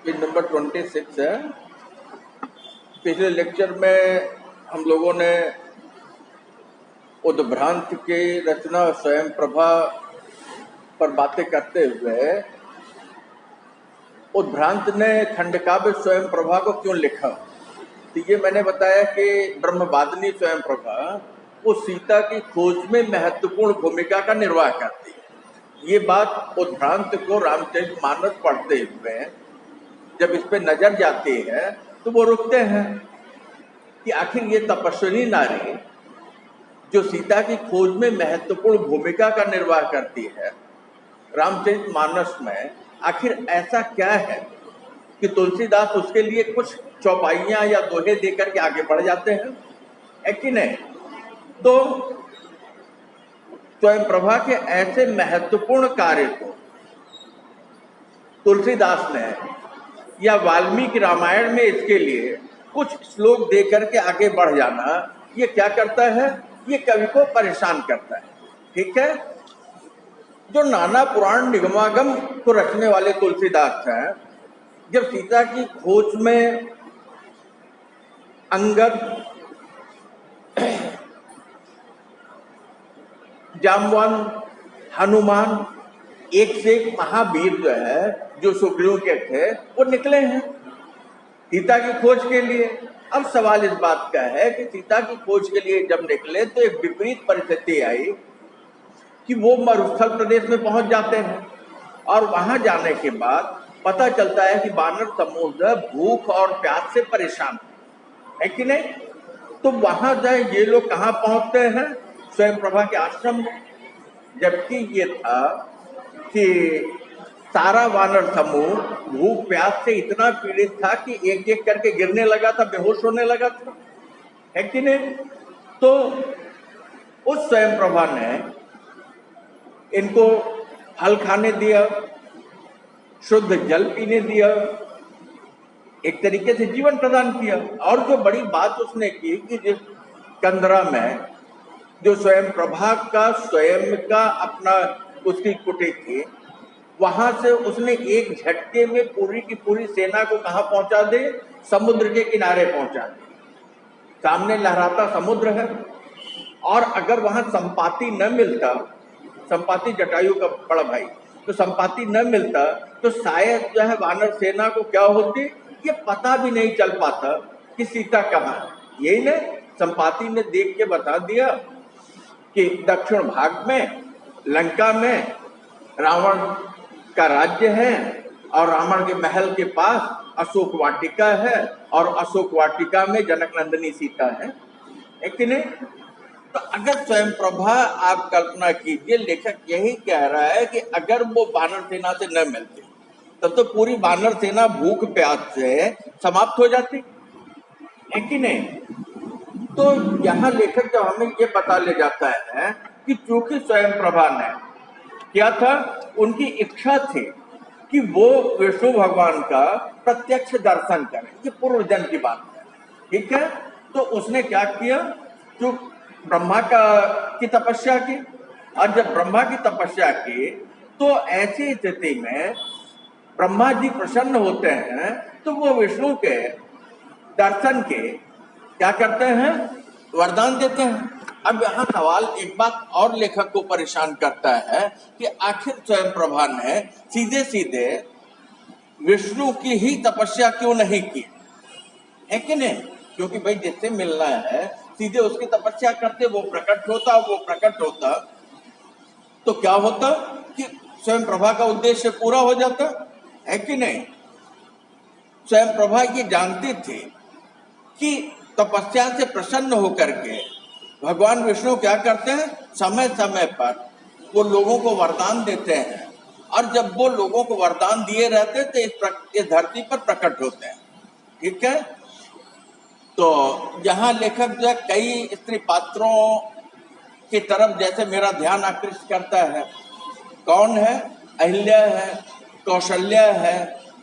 Page number 26 है। पिछले lecture में हम लोगों ने उद्भ्रांत की रचना स्वयं प्रभा पर बातें करते हुए उद्भ्रांत ने खंडकाव्य स्वयं प्रभा को क्यों लिखा, तो ये मैंने बताया कि ब्रह्मवादिनी स्वयं प्रभा वो सीता की खोज में महत्वपूर्ण भूमिका का निर्वाह करती है। ये बात उद्भ्रांत को रामचरितमानस पढ़ते हुए जब इस पे नजर जाती है तो वो रुकते हैं कि आखिर ये तपस्विनी नारी जो सीता की खोज में महत्वपूर्ण भूमिका का निर्वाह करती है रामचरितमानस में, आखिर ऐसा क्या है कि तुलसीदास उसके लिए कुछ चौपाइयां या दोहे देकर के आगे बढ़ जाते हैं, है कि नहीं। तो स्वयं प्रभा के ऐसे महत्वपूर्ण कार्य को तुलसीदास ने या वाल्मीकि रामायण में इसके लिए कुछ श्लोक दे करके आगे बढ़ जाना, ये क्या करता है, ये कवि को परेशान करता है। ठीक है, जो नाना पुराण निगमागम को रचने वाले तुलसीदास हैं, जब सीता की खोज में अंगद, जामवंत, हनुमान, एक से एक महावीर जो है जो सुग्रीव के थे वो निकले हैं सीता की खोज के लिए। अब सवाल इस बात का है कि सीता की खोज के लिए जब निकले तो एक विपरीत परिस्थिति आई कि वो मरुस्थल प्रदेश में पहुंच जाते हैं और वहां जाने के बाद पता चलता है कि वानर समूह भूख और प्यास से परेशान है कि नहीं। तो वहां जाए ये लोग कहाँ पहुंचते हैं, स्वयं प्रभा के आश्रम में, जबकि ये था कि सारा वानर समूह भूख प्यास से इतना पीड़ित था कि एक एक करके गिरने लगा था, बेहोश होने लगा था, है कि नहीं। तो उस स्वयं प्रभा ने इनको फल खाने दिया, शुद्ध जल पीने दिया, एक तरीके से जीवन प्रदान किया। और जो बड़ी बात उसने की कि जिस कंदरा में जो स्वयं प्रभा का स्वयं का अपना उसकी कुटी थी, वहां से उसने एक झटके में पूरी की पूरी सेना को कहां पहुंचा दे, समुद्र के किनारे पहुंचा दे। सामने लहराता समुद्र है और अगर वहां संपाति न मिलता, संपाति जटायु का बड़ा भाई, तो संपाति न मिलता तो शायद जो है वानर सेना को क्या होती ये पता भी नहीं चल पाता कि सीता कहाँ है। यही ने संपाति ने देख के बता दिया कि दक्षिण भाग में लंका में रावण का राज्य है और रावण के महल के पास अशोक वाटिका है और अशोक वाटिका में जनक नंदिनी सीता है कि नहीं। तो अगर स्वयं प्रभा आप कल्पना कीजिए, लेखक यही कह रहा है कि अगर वो वानर सेना से न मिलती तब तो पूरी वानर सेना भूख प्यास से समाप्त हो जाती, है कि नहीं। तो यहाँ लेखक जब हमें ये बता ले जाता है कि चूंकि स्वयं प्रभा ने क्या था, उनकी इच्छा थी कि वो विष्णु भगवान का प्रत्यक्ष दर्शन करें, ये पूर्व जन्म की बात है, ठीक है। तो उसने क्या किया, जो ब्रह्मा की तपस्या की, और जब ब्रह्मा की तपस्या की तो ऐसी स्थिति में ब्रह्मा जी प्रसन्न होते हैं तो वो विष्णु के दर्शन के क्या करते हैं, वरदान देते हैं। अब यहाँ सवाल एक बात और लेखक को परेशान करता है कि आखिर स्वयं प्रभा ने सीधे सीधे विष्णु की ही तपस्या क्यों नहीं की, है कि नहीं। क्योंकि भाई जिससे मिलना है सीधे उसकी तपस्या करते, वो प्रकट होता तो क्या होता कि स्वयं प्रभा का उद्देश्य पूरा हो जाता, है कि नहीं। स्वयं प्रभा ये जानती थी कि तपस्या से प्रसन्न होकर के भगवान विष्णु क्या करते हैं, समय समय पर वो लोगों को वरदान देते हैं, और जब वो लोगों को वरदान दिए रहते तो इस धरती पर प्रकट होते हैं, ठीक है। तो यहाँ लेखक जो है कई स्त्री पात्रों की तरफ जैसे मेरा ध्यान आकृष्ट करता है। कौन है, अहिल्या है, कौशल्या है,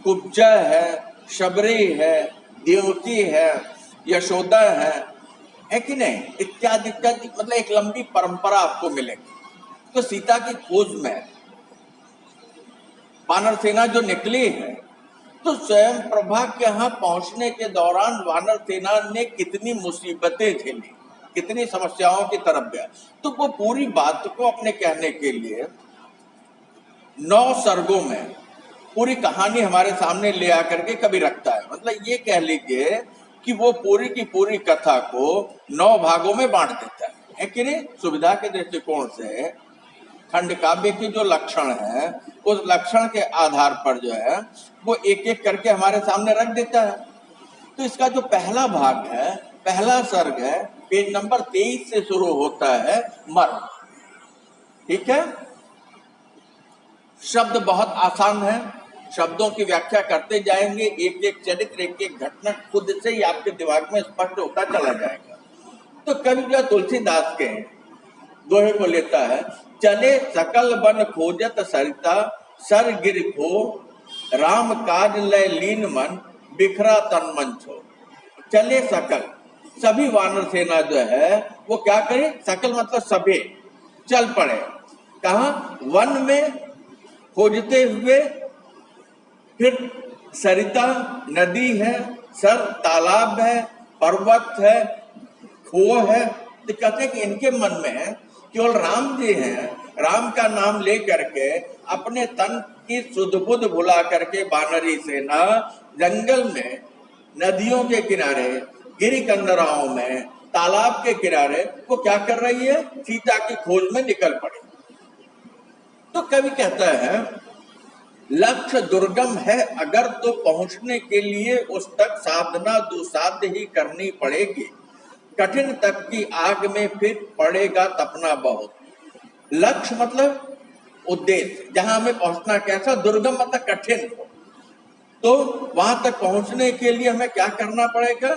कुब्जा है, शबरी है, देवकी है, यशोदा है कि नहीं, इत्यादि इत्यादि, मतलब एक लंबी परंपरा आपको मिलेगी। तो सीता की खोज में वानर सेना जो निकली है तो स्वयं प्रभा के यहाँ पहुंचने के दौरान वानर सेना ने कितनी मुसीबतें झेली, कितनी समस्याओं की तरफ गया। तो वो पूरी बात को अपने कहने के लिए 9 सर्गों में पूरी कहानी हमारे सामने ले आकर के कभी रखता है। मतलब ये कह लीजिए कि वो पूरी की पूरी कथा को 9 भागों में बांट देता है कि नहीं। सुविधा के दृष्टिकोण से खंड काव्य की जो लक्षण है, उस लक्षण के आधार पर जो है वो एक एक करके हमारे सामने रख देता है। तो इसका जो पहला भाग है, पहला सर्ग है, पेज नंबर 23 से शुरू होता है मर्म। ठीक है, शब्द बहुत आसान है, शब्दों की व्याख्या करते जाएंगे, एक एक चरित्र, एक एक घटना खुद से ही आपके दिमाग में स्पष्ट होता चला जाएगा। तो कवि जो तुलसीदास के दोहे को लेता है, चले सकल बन खोजत सरिता, सर गिर खो राम काज लय लीन मन, बिखरा तन मन छो। चले सकल, सभी वानर सेना जो है वो क्या करे, सकल मतलब सभी चल पड़े। कहा, वन में खोजते हुए, फिर सरिता नदी है, सर तालाब है, पर्वत है, खो है। तो कहते हैं कि इनके मन में केवल राम जी हैं, राम का नाम ले करके अपने तन की सुध बुध भुला करके वानरी सेना जंगल में, नदियों के किनारे, गिरी कंदराओं में, तालाब के किनारे वो क्या कर रही है, सीता की खोज में निकल पड़ी। तो कवि कहता है, लक्ष्य दुर्गम है अगर तो पहुंचने के लिए उस तक साधना दुसाध्य ही करनी पड़ेगी, कठिन तप की आग में फिर पड़ेगा तपना बहुत। लक्ष्य मतलब उद्देश्य, जहां हमें पहुंचना, कैसा, दुर्गम मतलब कठिन हो। तो वहां तक पहुंचने के लिए हमें क्या करना पड़ेगा,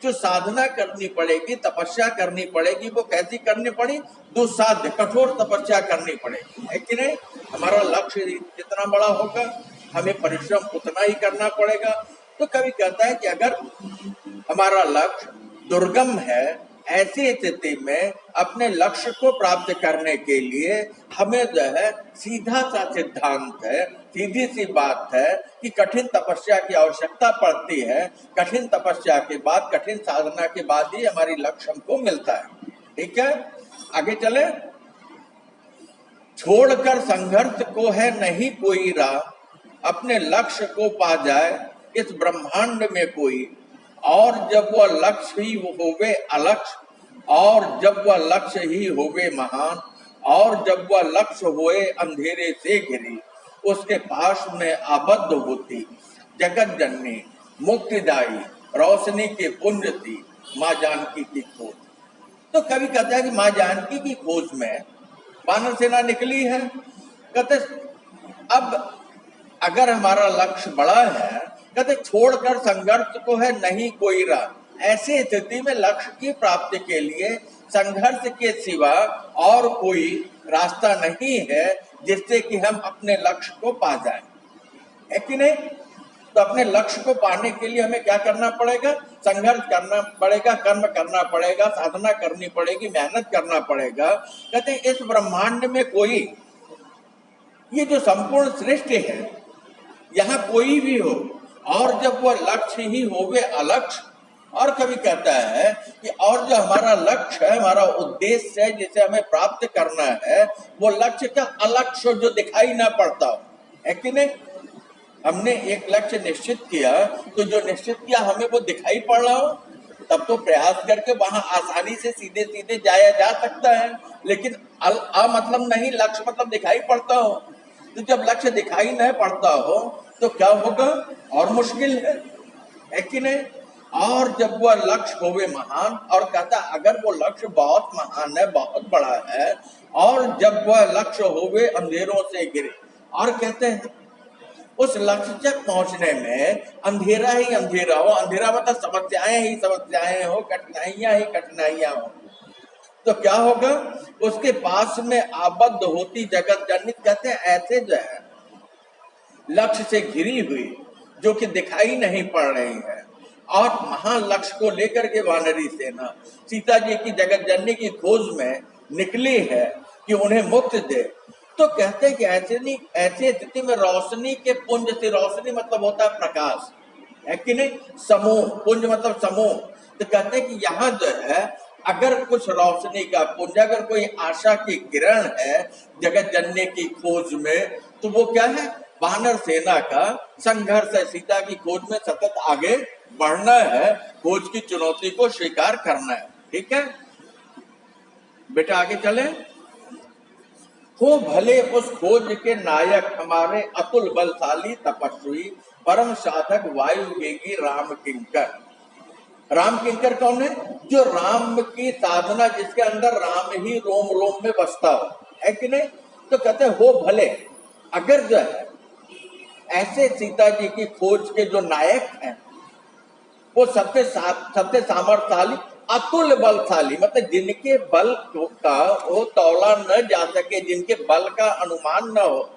जो साधना करनी पड़ेगी, तपस्या करनी पड़ेगी, वो कैसी करनी पड़ी, दुस्साध्य कठोर तपस्या करनी पड़ेगी, है कि नहीं। हमारा लक्ष्य जितना बड़ा होगा हमें परिश्रम उतना ही करना पड़ेगा। तो कवि कहता है कि अगर हमारा लक्ष्य दुर्गम है, ऐसी स्थिति में अपने लक्ष्य को प्राप्त करने के लिए हमें जो है सीधा सा सिद्धांत है, सीधी सी बात है कि कठिन तपस्या की आवश्यकता पड़ती है। कठिन तपस्या के बाद, कठिन साधना के बाद ही हमारी लक्ष्य हमको मिलता है। ठीक है, आगे चले। छोड़कर संघर्ष को है नहीं कोई राह, अपने लक्ष्य को पा जाए इस ब्रह्मांड में कोई। और जब वह लक्ष्य ही होवे अलक्ष्य, और जब वह लक्ष्य ही होवे महान, और जब वह लक्ष्य होए अंधेरे से घिरी, उसके पास में आबद्ध होती जगत जननी मुक्तिदायी रोशनी के पुंज थी माँ जानकी की खोज। तो कवि कहता है कि माँ जानकी की खोज में वानर सेना निकली है। कहते अब अगर हमारा लक्ष्य बड़ा है, कहते छोड़कर संघर्ष को है नहीं कोई राह। ऐसी स्थिति में लक्ष्य की प्राप्ति के लिए संघर्ष के सिवा और कोई रास्ता नहीं है जिससे कि हम अपने लक्ष्य को पा जाएं, है कि नहीं। तो अपने लक्ष्य को पाने के लिए हमें क्या करना पड़ेगा, संघर्ष करना पड़ेगा, कर्म करना पड़ेगा, साधना करनी पड़ेगी, मेहनत करना पड़ेगा। कहते हैं इस ब्रह्मांड में कोई, ये जो संपूर्ण सृष्टि है, यहाँ कोई भी हो, और जब वह लक्ष्य ही होवे अलक्ष्य। और कभी कहता है कि और जो हमारा लक्ष्य है, हमारा उद्देश्य है, जिसे हमें प्राप्त करना है, वो लक्ष्य का अलक्ष्य जो दिखाई ना पड़ता हो, है कि नहीं। हमने एक लक्ष्य निश्चित किया, तो जो निश्चित किया हमें वो दिखाई पड़ रहा हो, तब तो प्रयास करके वहां आसानी से सीधे सीधे जाया जा सकता है। लेकिन मतलब नहीं, लक्ष्य मतलब दिखाई पड़ता हो। तो जब लक्ष्य दिखाई नहीं पड़ता हो तो क्या होगा, और मुश्किल है कि नहीं। और जब वह लक्ष्य होवे महान, और कहता अगर वो लक्ष्य बहुत महान है, बहुत बड़ा है, और जब वह लक्ष्य होवे अंधेरों से घिरे, और कहते हैं उस लक्ष्य तक पहुंचने में अंधेरा ही अंधेरा हो, अंधेरा मतलब समस्याएं ही समस्याएं हो, कठिनाइयां ही कठिनाइयां हो, तो क्या होगा, उसके पास में आबद्ध होती जगत जननी। कहते हैं ऐसे जो है लक्ष्य से घिरी हुई, जो कि दिखाई नहीं पड़ रही है, और महान लक्ष्य को लेकर के वानरी सेना सीता जी की जगत जननी की खोज में निकली है कि उन्हें मुक्ति दे। तो कहते हैं कि ऐसी स्थिति में रोशनी के पुंज से, रोशनी मतलब होता है प्रकाश, है कि नहीं, समूह, पुंज मतलब समूह। तो कहते हैं कि यहाँ जो है अगर कुछ रोशनी का पुंज, अगर कोई आशा की किरण है जगत जननी की खोज में, तो वो क्या है, वानर सेना का संघर्ष है, सीता की खोज में सतत आगे बढ़ना है, खोज की चुनौती को स्वीकार करना है। ठीक है बेटा, आगे चले। हो भले उस खोज के नायक हमारे अतुल बलशाली तपस्वी परम साधक वायु वेगी राम किंकर। राम किंकर कौन है? जो राम की साधना, जिसके अंदर राम ही रोम रोम में बसता हो, है कि नहीं। तो कहते हैं हो भले, अगर जो है ऐसे सीता जी की खोज के जो नायक हैं वो सबसे सामर्थ्यशाली अतुल बलशाली, मतलब जिनके बल का वो तौला न जा सके, जिनके बल का अनुमान न हो,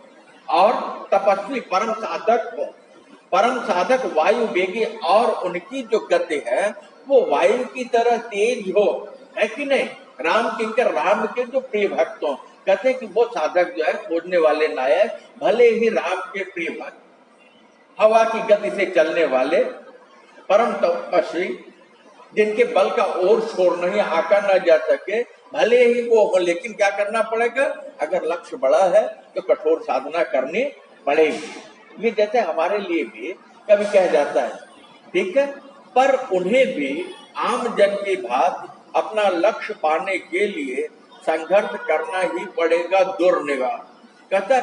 और तपस्वी परम साधक हो, परम साधक वायु वेगी, और उनकी जो गति है वो वायु की तरह तेज हो, है कि नहीं। राम किंकर, राम के जो प्रिय भक्त हो, कहते हैं कि वो साधक जो है, खोजने वाले नायक, भले ही राम के प्रिय भक्त, हवा की गति से चलने वाले परम तपस्वी, जिनके बल का और छोर नहीं, आका न जा सके, भले ही वो हो, लेकिन क्या करना पड़ेगा, अगर लक्ष्य बड़ा है तो कठोर साधना करनी पड़ेगी। ये जैसे हमारे लिए भी कभी कह जाता है, ठीक है, पर उन्हें भी आम जन की भांति अपना लक्ष्य पाने के लिए संघर्ष करना ही पड़ेगा, दुर्निवार। कहता है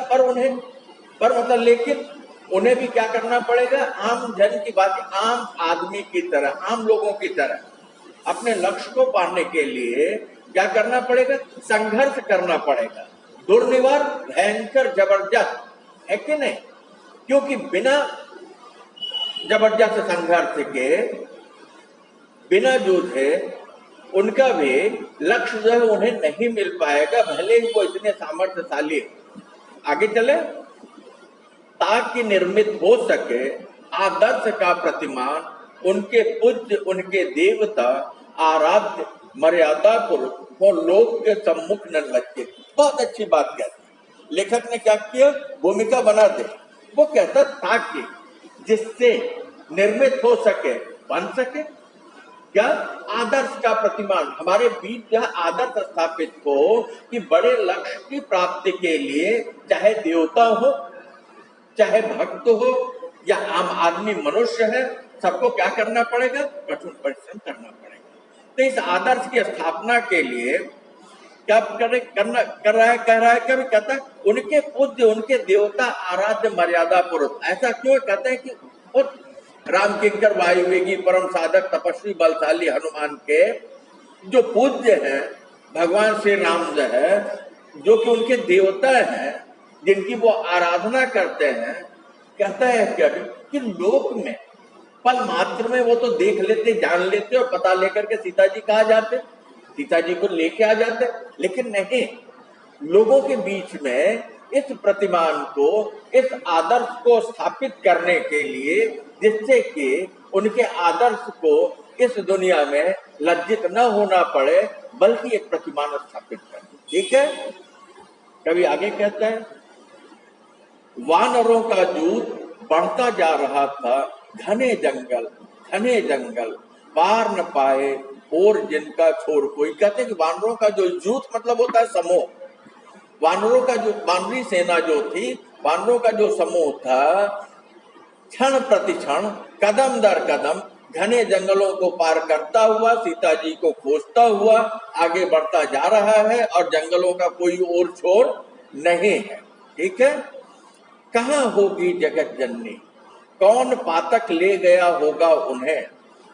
पर मतलब लेकिन उन्हें भी क्या करना पड़ेगा, आम जन की बात, आम आदमी की तरह, आम लोगों की तरह अपने लक्ष्य को पाने के लिए क्या करना पड़ेगा, संघर्ष करना पड़ेगा, दुर्निवार, भयंकर, जबरदस्त, है कि नहीं। क्योंकि बिना जबरदस्त संघर्ष के, बिना जूझे उनका भी लक्ष्य जो है उन्हें नहीं मिल पाएगा, भले ही वो इतने सामर्थ्यशाली। आगे चले। ताकि निर्मित हो सके आदर्श का प्रतिमान, उनके पूज्य, उनके देवता, आराध्य, मर्यादा पुरुष वो लोग के सम्मुख न लगे। बहुत अच्छी बात कहते हैं लेखक ने, क्या किया, भूमिका बना दे। वो कहता ताकि, जिससे निर्मित हो सके, बन सके क्या, आदर्श का प्रतिमान, हमारे बीच यह आदर्श स्थापित हो कि बड़े लक्ष्य की प्राप्ति के लिए, चाहे देवता हो, चाहे भक्त हो, या आम आदमी मनुष्य है, सबको क्या करना पड़ेगा, कठोर परिश्रम करना पड़ेगा। तो इस आदर्श की स्थापना के लिए क्या कह रहा है, कभी कहता है उनके पूज्य, उनके देवता, आराध्य, मर्यादा पुरुष। ऐसा क्यों कहते हैं कि राम किंकर, वायु वेगी, परम साधक, तपस्वी, बलशाली हनुमान के जो पूज्य हैं, भगवान श्री राम जो है, जो कि उनके देवता हैं, जिनकी वो आराधना करते हैं। कहता है क्या कि लोक में पल मात्र में वो तो देख लेते, जान लेते और पता लेकर के सीता जी कहाँ जाते, सीता जी को लेके आ जाते, लेकिन नहीं, लोगों के बीच में इस प्रतिमान को, इस आदर्श को स्थापित करने के लिए, जिससे कि उनके आदर्श को इस दुनिया में लज्जित न होना पड़े, बल्कि एक प्रतिमान स्थापित कर। ठीक है। कभी आगे कहता है, वानरों का जूथ बढ़ता जा रहा था, घने जंगल पार न पाए और जिनका छोर कोई। कहते हैं कि वानरों का जो जूथ मतलब होता है समूह, वानरों का जो वानरी सेना जो थी, वानरों का जो समूह था, क्षण प्रति क्षण, कदम दर कदम घने जंगलों को पार करता हुआ, सीता जी को खोजता हुआ आगे बढ़ता जा रहा है, और जंगलों का कोई और छोर नहीं है। ठीक है। कहाँ होगी जगत जननी, कौन पातक ले गया होगा उन्हें,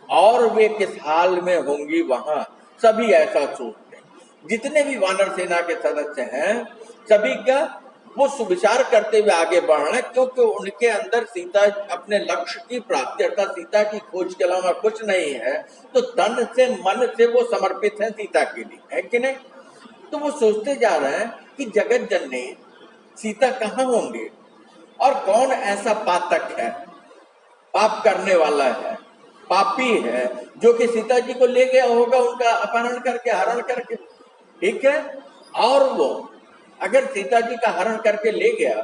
और वे किस हाल में होंगी वहां। सभी ऐसा सोचते हैं, जितने भी वानर सेना के सदस्य हैं, सभी क्या वो सुविचार करते हुए आगे बढ़ रहे हैं, क्योंकि उनके अंदर सीता, अपने लक्ष्य की प्राप्ति अर्थात सीता की खोज के अलावा कुछ नहीं है, तो तन से मन से वो समर्पित है सीता के लिए, है कि नहीं। तो वो सोचते जा रहे हैं कि जगत जननी सीता कहाँ होंगे, और कौन ऐसा पातक है, पाप करने वाला है, पापी है, जो कि सीता जी को ले गया होगा, उनका अपहरण करके, हरण करके। ठीक है। और वो अगर सीता जी का हरण करके ले गया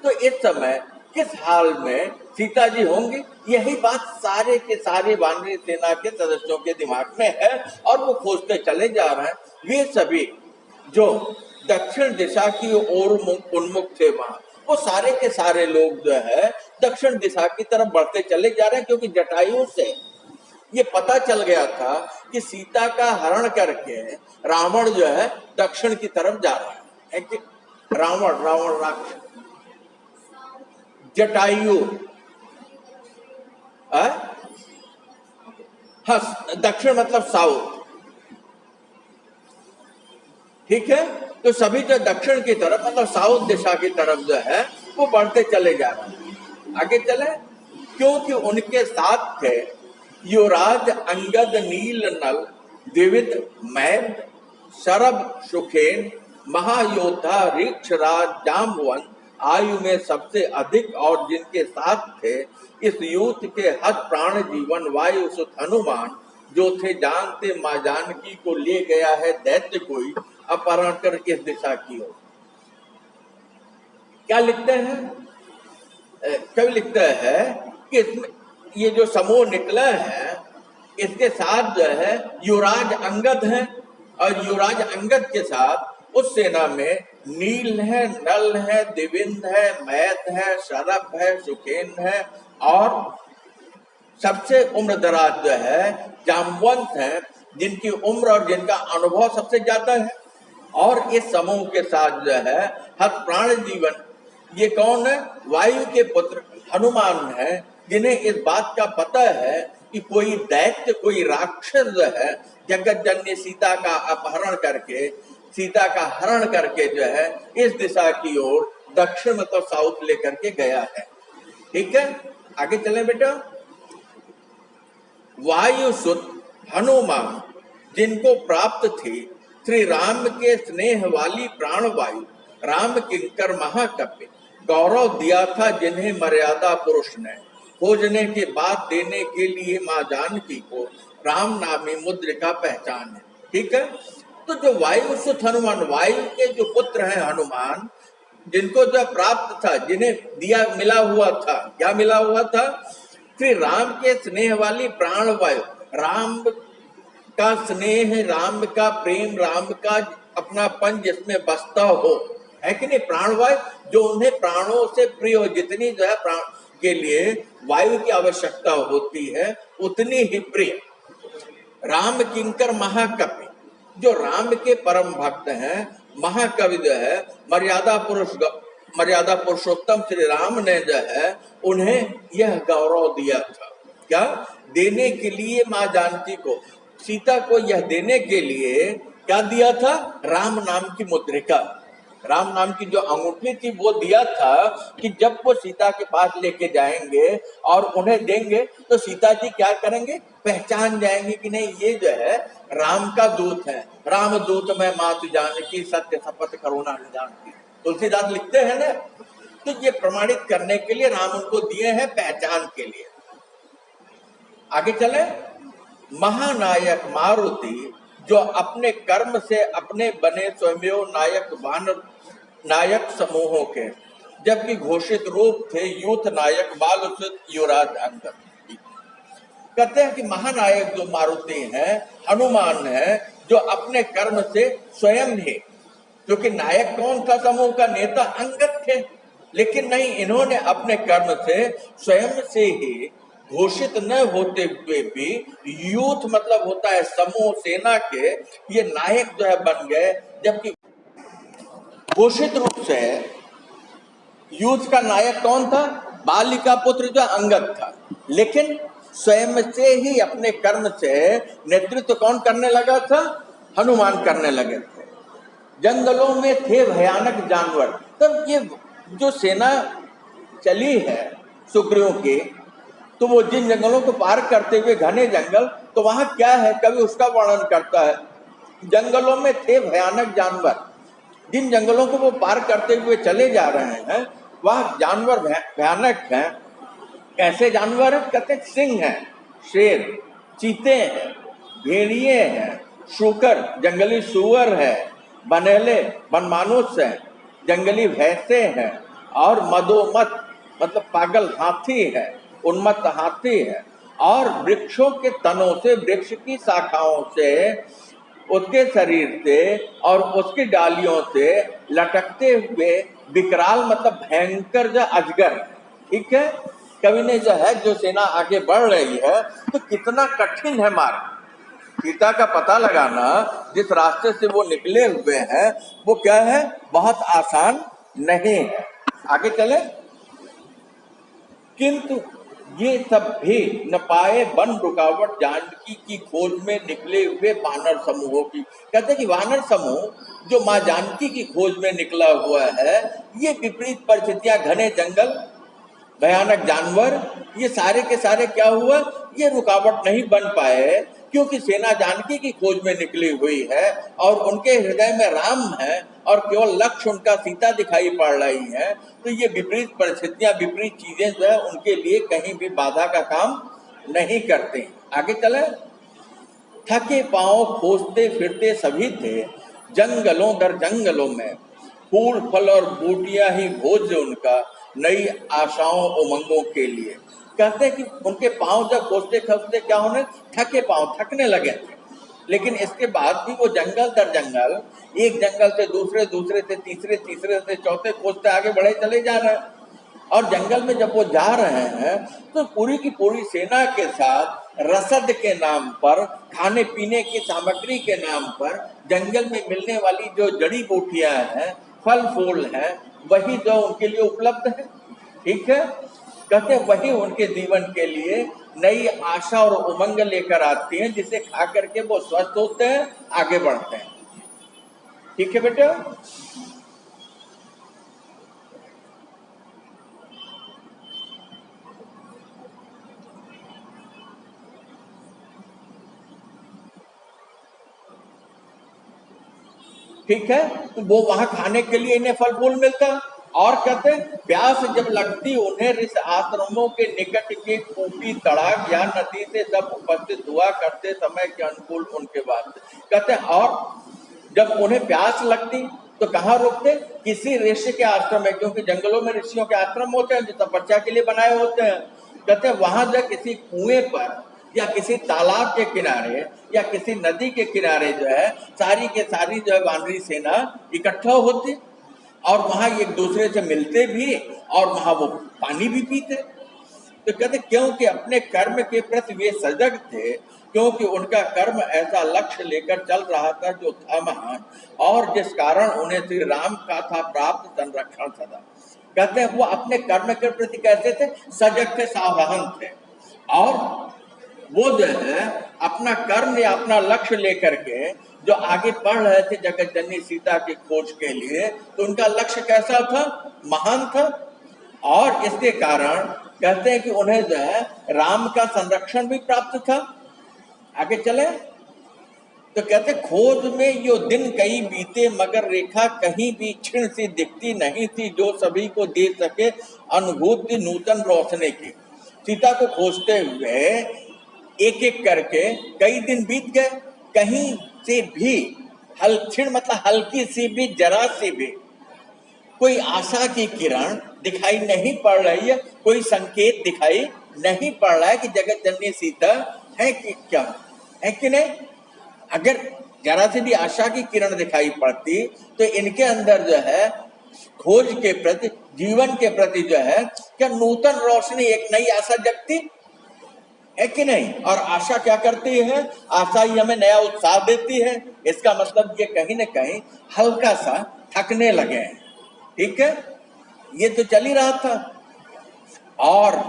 तो इस समय किस हाल में सीता जी होंगी? यही बात सारे के सारे वानरी सेना के सदस्यों के दिमाग में है और वो खोजते चले जा रहे हैं। वे सभी जो दक्षिण दिशा की ओर उन्मुख थे वहां, वो सारे के सारे लोग जो है दक्षिण दिशा की तरफ बढ़ते चले जा रहे हैं, क्योंकि जटायु से ये पता चल गया था कि सीता का हरण करके रावण जो है दक्षिण की तरफ जा रहा है कि रावण राक्षस जटायु हाँ, दक्षिण मतलब साउथ, ठीक है। तो सभी जो दक्षिण की तरफ मतलब साउथ दिशा की तरफ जो है वो बढ़ते चले जा रहे हैं। आगे चले, क्योंकि उनके साथ थे युवराज अंगद नील नल द्विविध मैद शरभ सुखेन महायोद्धा ऋक्षराज जाम्बवंत आयु में सबसे अधिक, और जिनके साथ थे इस युद्ध के हत प्राण जीवन वायु सुत हनुमान, जो थे जानते मां जानकी को ले गया है दैत्य कोई अपहरण कर इस दिशा की ओर। क्या लिखते हैं? कवि लिखते हैं कि इसमें ये जो समूह निकला है इसके साथ जो है युवराज अंगद है, और युवराज अंगद के साथ उस सेना में नील है, नल है, दिविंद है, मैथ है, शरभ है, सुखेन है, और सबसे उम्र दराज जो है जाम्बवंत है, जिनकी उम्र और जिनका अनुभव सबसे ज्यादा है। और इस समूह के साथ जो है हत प्राण जीवन, ये कौन है? वायु के पुत्र हनुमान है, जिन्हें इस बात का पता है कि कोई दैत्य कोई राक्षस जो है जगत जननी सीता का अपहरण करके सीता का हरण करके जो है इस दिशा की ओर दक्षिण मतलब साउथ लेकर के गया है। ठीक है, आगे चलें बेटा। वायुसुत हनुमान जिनको प्राप्त थी श्री राम के स्नेह वाली प्राण वायु, राम किंकर महाकपि गौरव दिया था जिन्हें मर्यादा पुरुष ने, खोजने के बाद देने के लिए मां जानकी को राम नामी मुद्रिका पहचान है। ठीक है, तो जो वायुसुत हनुमान, वायु के जो पुत्र हैं हनुमान, जिनको जो प्राप्त था, जिन्हें दिया मिला हुआ था, क्या मिला हुआ था? श्री राम के स्नेह वाली प्राण वायु, राम का स्नेह, राम का प्रेम, राम का अपनापन जिसमें बसता हो, है कि नहीं? प्राणवायु जो उन्हें प्राणों से प्रिय हो, जितनी जो है प्राण के लिए वायु की आवश्यकता होती है उतनी ही प्रिय। राम किंकर महाकवि, जो राम के परम भक्त हैं, महाकवि जो है मर्यादा पुरुषोत्तम श्री राम ने जो है उन्हें यह गौरव दिया था। क्या देने के लिए? मां जानकी को, सीता को यह देने के लिए क्या दिया था? राम नाम की मुद्रिका, राम नाम की जो अंगूठी थी वो दिया था कि जब वो सीता के पास लेके जाएंगे और उन्हें देंगे तो सीता जी क्या करेंगे? पहचान जाएंगे कि नहीं ये जो है राम का दूत है। राम दूत में मातु जानकी सत्य शपथ करुणा निदान, तुलसीदास लिखते हैं ना। तो ये प्रमाणित करने के लिए राम उनको दिए हैं, पहचान के लिए। आगे चले। महानायक मारुति जो अपने कर्म से अपने बने स्वयं नायक वानर नायक समूहों के, जबकि घोषित रूप थे यूथ नायक बालसुत युवराज अंगद। कहते हैं कि महानायक जो मारुति हैं, हनुमान है, जो अपने कर्म से स्वयं ही, क्योंकि नायक कौन था समूह का? नेता अंगद थे, लेकिन नहीं, इन्होंने अपने कर्म से स्वयं से ही घोषित न होते हुए भी यूथ मतलब होता है समूह सेना के, ये नायक जो है बन गए। जबकि घोषित रूप से यूथ का नायक कौन था? बाली का पुत्र जो अंगद था, लेकिन स्वयं से ही अपने कर्म से नेतृत्व कौन करने लगा था? हनुमान करने लगे थे। जंगलों में थे भयानक जानवर। तब ये जो सेना चली है सुग्रीव की, तो वो जिन जंगलों को पार करते हुए घने जंगल, तो वहां क्या है? कवि उसका वर्णन करता है। जंगलों में थे भयानक जानवर। जिन जंगलों को वो पार करते हुए चले जा रहे हैं वह जानवर भयानक हैं। कैसे जानवर है? कहते सिंह है, शेर, चीते हैं, भेड़िए हैं, शूकर, जंगली सुअर है, बनेले, बनमानुष है, जंगली भैंसे हैं, और मदोमत मतलब पागल हाथी है, उन्मत्त हाथी है, और वृक्षों के तनों से, वृक्ष की शाखाओं से, उसके शरीर से और उसकी डालियों से लटकते हुए विकराल मतलब भयंकर जो अजगर, ठीक है। कवि ने जो है, जो सेना आगे बढ़ रही है, तो कितना कठिन है मार्ग, सीता का पता लगाना, जिस रास्ते से वो निकले हुए हैं वो क्या है, बहुत आसान नहीं है। आगे चले। किंतु ये सब भी न पाए वन रुकावट जानकी की खोज में निकले हुए वानर समूहों की। कहते कि वानर समूह जो माँ जानकी की खोज में निकला हुआ है, ये विपरीत परिस्थितियां, घने जंगल, भयानक जानवर, ये सारे के सारे क्या हुआ, ये रुकावट नहीं बन पाए, क्योंकि सेना जानकी की खोज में निकली हुई है और उनके हृदय में राम है और केवल लक्ष्य उनका सीता दिखाई पड़ रही है। तो ये विपरीत परिस्थितियां, विपरीत चीजें जो है उनके लिए कहीं भी बाधा का काम नहीं करते। आगे चले। थके पांव खोजते फिरते सभी थे जंगलों दर जंगलों में, फूल फल और बूटियां ही भोज्य उनका नई आशाओं उमंगों के लिए। कहते हैं कि उनके पांव जब खोजते खोजते क्या होने, थके पांव, थकने लगे थे, लेकिन इसके बाद भी वो जंगल दर जंगल, एक जंगल से दूसरे, दूसरे से तीसरे, तीसरे से चौथे खोजते आगे बढ़े चले जा रहे हैं। और जंगल में जब वो जा रहे हैं तो पूरी की पूरी सेना के साथ रसद के नाम पर, खाने पीने की सामग्री के नाम पर, जंगल में मिलने वाली जो जड़ी बूटियां हैं, फल फूल हैं, वही जो उनके लिए उपलब्ध है, ठीक है। कहते हैं वही उनके जीवन के लिए नई आशा और उमंग लेकर आती हैं, जिसे खा करके वो स्वस्थ होते हैं, आगे बढ़ते हैं। ठीक है बेटा। ठीक है, तो वो वहां खाने के लिए इन्हें फल फूल मिलता। और कहते हैं प्यास जब लगती उन्हें ऋषि आश्रमों के निकट के कूपी तड़ाक या नदी से सब उपस्थित हुआ करते समय के अनुकूल उनके बाद। कहते हैं और जब उन्हें प्यास लगती तो कहाँ रुकते, किसी ऋषि के आश्रम में, क्योंकि जंगलों में ऋषियों के आश्रम होते हैं जो तपस्या के लिए बनाए होते हैं। कहते हैं वहां जब किसी कुएं पर या किसी तालाब के किनारे या किसी नदी के किनारे जो है सारी के सारी जो है वानरी सेना इकट्ठा होती और वहां एक दूसरे से मिलते भी और वहां वो पानी भी पीते। तो कहते क्योंकि अपने कर्म के प्रति वे सजग थे, क्योंकि उनका कर्म ऐसा लक्ष्य लेकर चल रहा था जो था महान, और जिस कारण उन्हें श्री राम का था प्राप्त संरक्षण सदा। कहते हैं वो अपने कर्म के प्रति कैसे थे, सजग थे, सावधान थे, और वो जो है अपना कर्म या अपना लक्ष्य लेकर के जो आगे बढ़ रहे थे जगत जननी सीता की खोज के लिए, तो उनका लक्ष्य कैसा था, महान था। और इसके कारण कहते हैं कि उन्हें जो है राम का संरक्षण भी प्राप्त था। आगे चले। तो कहते खोज में यो दिन कई बीते मगर रेखा कहीं भी क्षीण सी दिखती नहीं थी, जो सभी को दे सके अनुभूति नूतन रोशनी की। सीता को खोजते हुए एक एक करके कई दिन बीत गए, कहीं से भी क्षीण मतलब हल्की सी भी, जरा सी भी कोई आशा की किरण दिखाई नहीं पड़ रही है, कोई संकेत दिखाई नहीं पड़ रहा है कि जगत जननी सीता है कि क्या है कि नहीं। अगर जरा से भी आशा की किरण दिखाई पड़ती तो इनके अंदर जो है खोज के प्रति, जीवन के प्रति जो है क्या नूतन रोशनी, एक नई आशा जगती है कि नहीं। और आशा क्या करती है, आशा ही हमें नया उत्साह देती है। इसका मतलब ये कहीं ना कहीं हल्का सा थकने लगे हैं, ठीक है, ये तो चल ही रहा था। और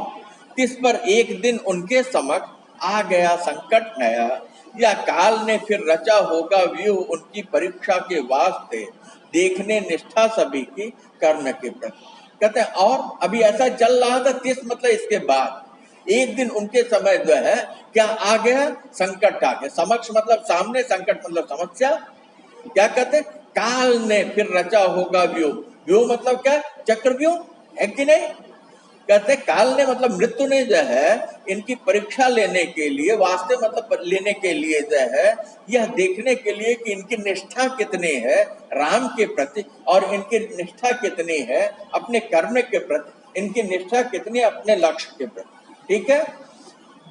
इस पर एक दिन उनके समक्ष आ गया संकट नया, या काल ने फिर रचा होगा व्यूह उनकी परीक्षा के वास्ते, देखने निष्ठा सभी की कर्ण के प्रति। कहते हैं और अभी ऐसा चल रहा था, किस मतलब इसके बाद एक दिन उनके समय जो है क्या आ गया, संकट आ गया। समक्ष मतलब सामने, संकट मतलब समस्या। क्या कहते काल ने फिर रचा होगा व्यूह, व्यूह मतलब क्या, चक्रव्यूह है कि नहीं। कहते काल ने मतलब मृत्यु ने जो है इनकी परीक्षा लेने के लिए, वास्ते मतलब लेने के लिए जो है, यह देखने के लिए कि इनकी निष्ठा कितनी है राम के प्रति और इनकी निष्ठा कितनी है अपने कर्म के प्रति, इनकी निष्ठा कितनी अपने लक्ष्य के प्रति। ठीक है।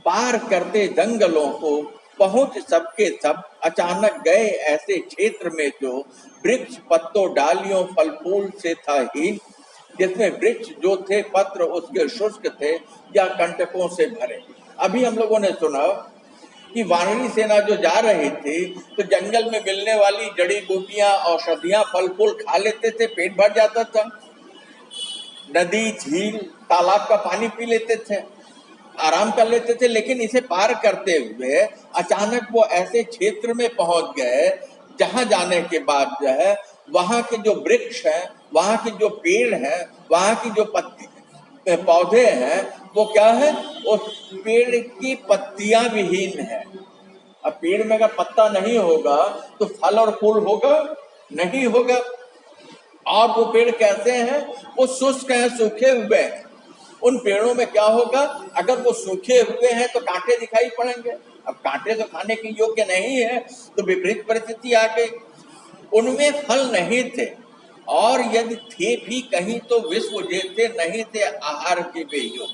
पार करते जंगलों को पहुंच सबके सब, अचानक गए ऐसे क्षेत्र में जो वृक्ष पत्तों डालियों फल फूल से था हीन, जिसमें वृक्ष जो थे पत्र उसके शुष्क थे या कंटकों से भरे। अभी हम लोगों ने सुना कि वानरी सेना जो जा रही थी तो जंगल में मिलने वाली जड़ी बूटियां, औषधियां, फल फूल खा लेते थे, पेट भर जाता था। नदी, झील, तालाब का पानी पी लेते थे, आराम कर लेते थे। लेकिन इसे पार करते हुए अचानक वो ऐसे क्षेत्र में पहुंच गए जहां जाने के बाद जो है वहां के जो वृक्ष हैं, वहां के जो पेड़ हैं, वहां की जो पत्ती पौधे हैं, वो क्या है, उस पेड़ की पत्तियां विहीन है। अब पेड़ में अगर पत्ता नहीं होगा तो फल और फूल होगा नहीं होगा। और वो पेड़ कैसे हैं, वो शुष्क हैं, सूखे हुए हैं। उन पेड़ों में क्या होगा, अगर वो सूखे हुए हैं तो कांटे दिखाई पड़ेंगे। अब कांटे तो खाने के योग्य नहीं है, तो विपरीत परिस्थिति आ गई। उनमें फल नहीं थे, और यदि थे भी कहीं तो विश्व जैसे नहीं थे आहार के बेयोग।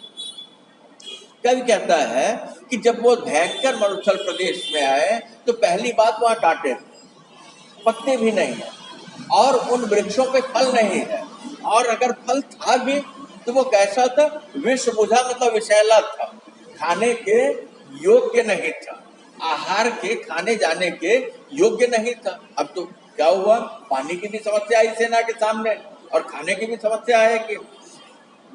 कवि कहता है कि जब वो भयंकर मरुस्थल प्रदेश में आए तो पहली बात वहां कांटे, पत्ते भी नहीं है, और उन वृक्षों पे फल नहीं है, और अगर फल था भी तो वो कैसा था, विष बुझा मतलब विषैला था, खाने के योग्य नहीं था, आहार के खाने जाने के योग्य नहीं था। अब तो क्या हुआ, पानी की भी समस्या आई सेना के सामने और खाने की भी समस्या है कि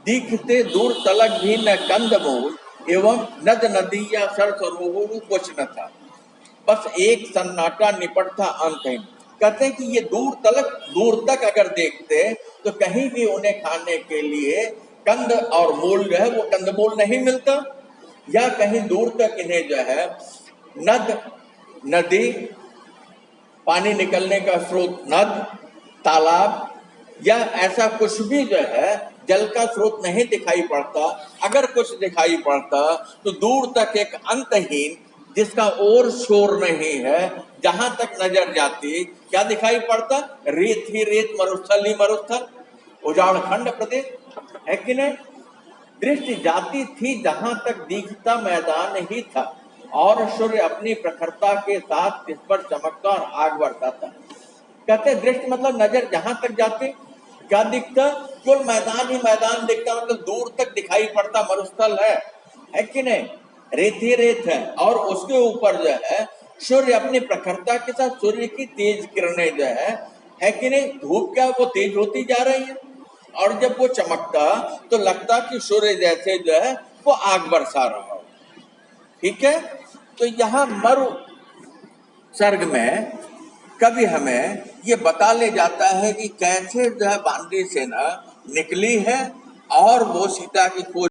दिखते दूर तलक भी न कंदमूल एवं नद नदी या सर सरोवर कुछ न था, बस एक सन्नाटा निपट था अंतहीन। कहते हैं कि ये दूर तक अगर देखते तो कहीं भी उन्हें खाने के लिए कंद और मूल जो है वो कंदमूल नहीं मिलता, या कहीं दूर तक इन्हें जो है नदी, पानी निकलने का स्रोत नद, तालाब या ऐसा कुछ भी जो है जल का स्रोत नहीं दिखाई पड़ता। अगर कुछ दिखाई पड़ता तो दूर तक एक अंतहीन, जिसका और शोर नहीं है, जहां तक नजर जाती क्या दिखाई पड़ता, रेत ही रेत, मरुस्थल ही मरुस्थल, उजाड़ खंड प्रदेश है कि नहीं। दृष्टि जाती थी जहां तक दिखता मैदान ही था, और सूर्य अपनी प्रखरता के साथ इस पर चमकता और आग बरसाता। कहते दृष्टि मतलब नजर जहां तक जाती क्या दिखता, केवल मैदान ही मैदान दिखता, मतलब दूर तक दिखाई पड़ता मरुस्थल है कि नहीं, रेत ही रेत है। और उसके ऊपर जो है सूर्य अपनी प्रखरता के साथ, सूर्य की तेज किरणें जो है कि नहीं, धूप क्या वो तेज होती जा रही है, और जब वो चमकता तो लगता कि सूर्य जैसे जो है वो आग बरसा रहा हो। ठीक है। तो यहाँ मरु सर्ग में कभी हमें ये बता ले जाता है कि कैसे जो है वानरी सेना निकली है और वो सीता की खोज